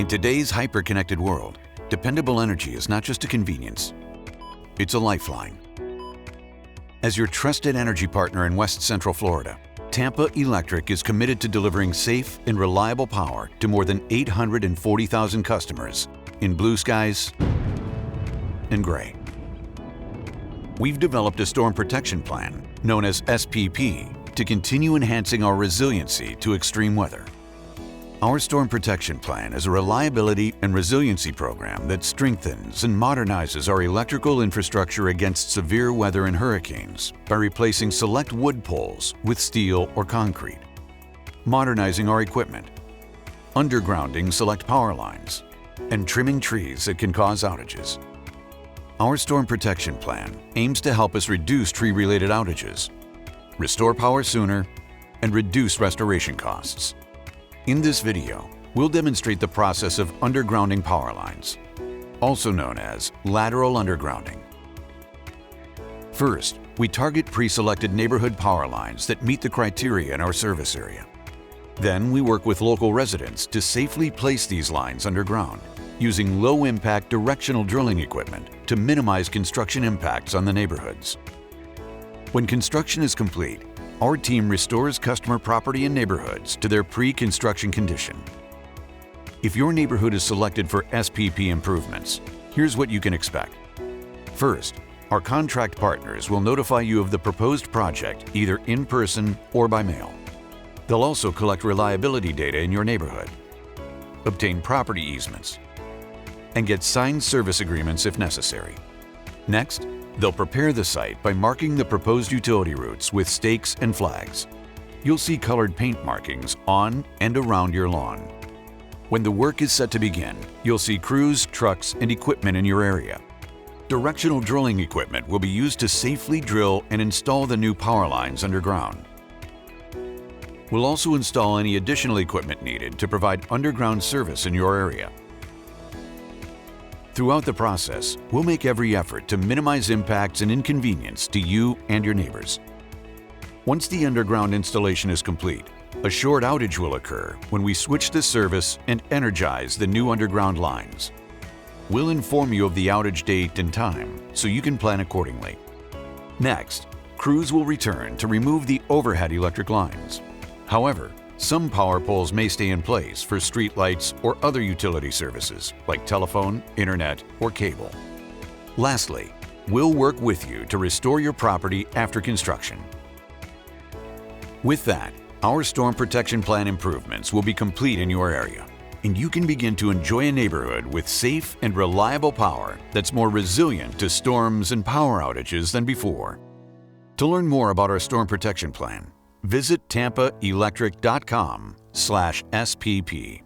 In today's hyper-connected world, dependable energy is not just a convenience, it's a lifeline. As your trusted energy partner in West Central Florida, Tampa Electric is committed to delivering safe and reliable power to more than 840,000 customers in blue skies and gray. We've developed a storm protection plan, known as SPP, to continue enhancing our resiliency to extreme weather. Our Storm Protection Plan is a reliability and resiliency program that strengthens and modernizes our electrical infrastructure against severe weather and hurricanes by replacing select wood poles with steel or concrete, modernizing our equipment, undergrounding select power lines, and trimming trees that can cause outages. Our Storm Protection Plan aims to help us reduce tree-related outages, restore power sooner, and reduce restoration costs. In this video, we'll demonstrate the process of undergrounding power lines, also known as lateral undergrounding. First, we target pre-selected neighborhood power lines that meet the criteria in our service area. Then we work with local residents to safely place these lines underground, using low-impact directional drilling equipment to minimize construction impacts on the neighborhoods. When construction is complete, our team restores customer property and neighborhoods to their pre-construction condition. If your neighborhood is selected for SPP improvements, here's what you can expect. First, our contract partners will notify you of the proposed project either in person or by mail. They'll also collect reliability data in your neighborhood, obtain property easements, and get signed service agreements if necessary. Next, they'll prepare the site by marking the proposed utility routes with stakes and flags. You'll see colored paint markings on and around your lawn. When the work is set to begin, you'll see crews, trucks, and equipment in your area. Directional drilling equipment will be used to safely drill and install the new power lines underground. We'll also install any additional equipment needed to provide underground service in your area. Throughout the process, we'll make every effort to minimize impacts and inconvenience to you and your neighbors. Once the underground installation is complete, a short outage will occur when we switch the service and energize the new underground lines. We'll inform you of the outage date and time so you can plan accordingly. Next, crews will return to remove the overhead electric lines. However, some power poles may stay in place for street lights or other utility services like telephone, internet, or cable. Lastly, we'll work with you to restore your property after construction. With that, our Storm Protection Plan improvements will be complete in your area, and you can begin to enjoy a neighborhood with safe and reliable power that's more resilient to storms and power outages than before. To learn more about our Storm Protection Plan, visit tampaelectric.com/SPP.